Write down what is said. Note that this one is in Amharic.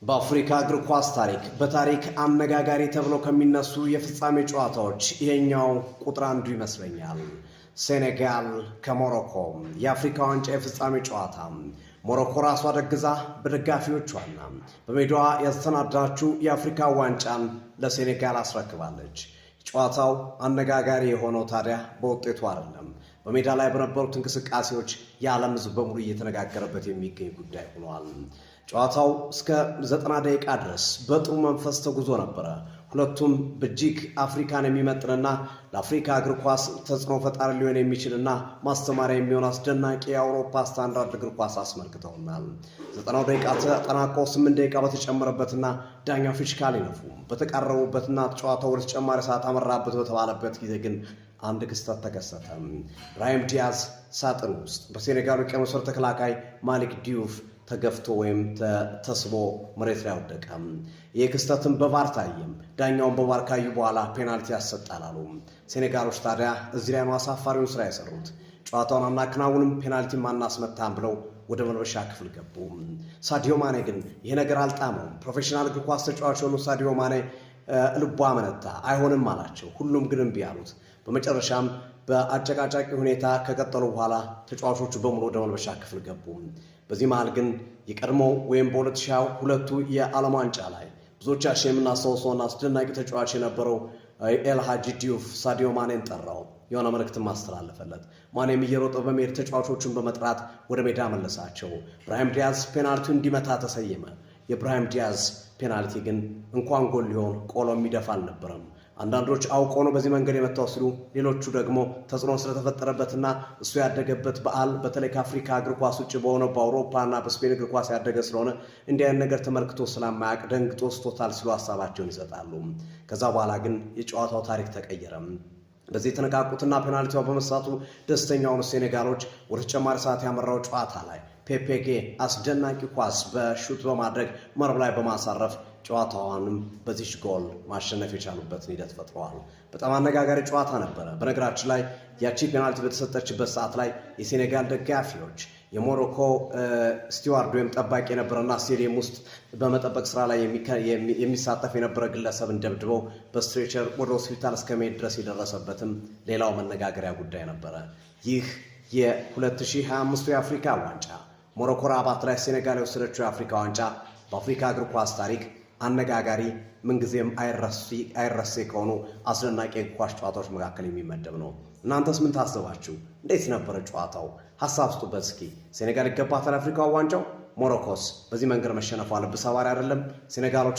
በአፍሪካ እግር ኳስ በታሪክ አነጋጋሪ ተብሎ ከሚነሱ የፍጻሜ ጨዋታዎች ይሄኛው ቁጥር አንዱ ይመስለኛል። ሴኔጋል ከሞሮኮ የአፍሪካ ዋንጫ የፍጻሜ ጨዋታ። ሞሮኮ ራሷ ደግዛ በደጋፊዎቿና በሜዳዋ ያስተናዳችው የአፍሪካ ዋንጫን ለሴኔጋል አስረክባለች። ጨዋታው አነጋጋሪ የሆነው ታዲያ በውጤቱ አይደለም፣ በሜዳ ላይ በነበሩት እንቅስቃሴዎች የዓለም ሕዝብ በሙሉ እየተነጋገረበት የሚገኝ ጉዳይ ሆኗል። ጨዋታው እስከ 90 ደቂቃ ድረስ በጥሩ መንፈስ ተጉዞ ነበረ። ሁለቱም በእጅግ አፍሪካን የሚመጥንና ለአፍሪካ እግር ኳስ ተጽዕኖ ፈጣሪ ሊሆን የሚችልና ማስተማሪያ የሚሆን አስደናቂ የአውሮፓ ስታንዳርድ እግር ኳስ አስመልክተውናል። 90 ደቂቃ ተጠናቆ 8 ደቂቃ በተጨመረበትና ዳኛው ፊሽካ ሊነፉ በተቃረቡበትና ጨዋታው ወደ ተጨማሪ ሰዓት አመራበት በተባለበት ጊዜ ግን አንድ ክስተት ተከሰተ። ብራሂም ዲያዝ ሳጥን ውስጥ በሴኔጋሉ ቀይ መስመር ተከላካይ ማሊክ ዲዩፍ ተገፍቶ ወይም ተስቦ መሬት ላይ ወደቀ። ይህ ክስተትም በቫር ታየም። ዳኛውን በቫር ካዩ በኋላ ፔናልቲ ያሰጣል አሉ። ሴኔጋሎች ታዲያ እዚህ ላይ ነው አሳፋሪውን ስራ የሰሩት። ጨዋታውን አናከናውንም፣ ፔናልቲ ማናስመታም ብለው ወደ መልበሻ ክፍል ገቡ። ሳዲዮ ማኔ ግን ይሄ ነገር አልጣመውም። ፕሮፌሽናል እግር ኳስ ተጫዋች የሆኑ ሳዲዮ ማኔ ልቧ አመነታ፣ አይሆንም አላቸው። ሁሉም ግን እምቢ አሉት። በመጨረሻም በአጨቃጫቂ ሁኔታ ከቀጠሉ በኋላ ተጫዋቾቹ በሙሉ ወደ መልበሻ ክፍል ገቡ። በዚህ መሃል ግን የቀድሞው ወይም በ2022 የዓለም ዋንጫ ላይ ብዙዎቻችን የምናስታውሰውና አስደናቂ ተጫዋች የነበረው ኤልሃጂ ዲዩፍ ሳዲዮ ማኔን ጠራው። የሆነ መልእክትም ማስተላለፈለት። ማኔም እየሮጠ በመሄድ ተጫዋቾቹን በመጥራት ወደ ሜዳ መለሳቸው። ብራሂም ዲያዝ ፔናልቲውን እንዲመታ ተሰየመ። የብራሂም ዲያዝ ፔናልቲ ግን እንኳን ጎል ሊሆን ቆሎ የሚደፋ አልነበረም። አንዳንዶች አውቀው ነው በዚህ መንገድ የመታው ሲሉ፣ ሌሎቹ ደግሞ ተጽዕኖ ስለተፈጠረበትና እሱ ያደገበት በዓል በተለይ ከአፍሪካ እግር ኳስ ውጭ በሆነው በአውሮፓና በስፔን እግር ኳስ ያደገ ስለሆነ እንዲህ አይነት ነገር ተመልክቶ ስለማያውቅ ደንግጦ ስቶታል ሲሉ ሀሳባቸውን ይሰጣሉ። ከዛ በኋላ ግን የጨዋታው ታሪክ ተቀየረ። በዚህ የተነቃቁትና ፔናልቲዋ በመሳቱ ደስተኛውን ሴኔጋሎች ወደ ተጨማሪ ሰዓት ያመራው ጨዋታ ላይ ፔፔጌ አስደናቂ ኳስ በሹት በማድረግ መረብ ላይ በማሳረፍ ጨዋታዋንም በዚህ ጎል ማሸነፍ የቻሉበትን ሂደት ፈጥረዋል። በጣም አነጋጋሪ ጨዋታ ነበረ። በነገራችን ላይ ያቺ ፔናልቲ በተሰጠችበት ሰዓት ላይ የሴኔጋል ደጋፊዎች የሞሮኮ ስቲዋርድ ወይም ጠባቂ የነበረና ስቴዲየም ውስጥ በመጠበቅ ስራ ላይ የሚሳተፍ የነበረ ግለሰብን ደብድበው በስትሬቸር ወደ ሆስፒታል እስከ መሄድ ድረስ የደረሰበትም ሌላው መነጋገሪያ ጉዳይ ነበረ። ይህ የ2025 የአፍሪካ ዋንጫ ሞሮኮ ራባት ላይ ሴኔጋል የወሰደችው የአፍሪካ ዋንጫ በአፍሪካ እግር ኳስ ታሪክ አነጋጋሪ ምንጊዜም አይረሴ ከሆኑ አስደናቂ የእግር ኳስ ጨዋታዎች መካከል የሚመደብ ነው። እናንተስ ምን ታስባችሁ? እንዴት ነበረ ጨዋታው? ሀሳብ ስጡበት እስኪ። ሴኔጋል ይገባታል አፍሪካ ዋንጫው? ሞሮኮስ በዚህ መንገድ መሸነፏ ልብ ሰባሪ አይደለም? ሴኔጋሎች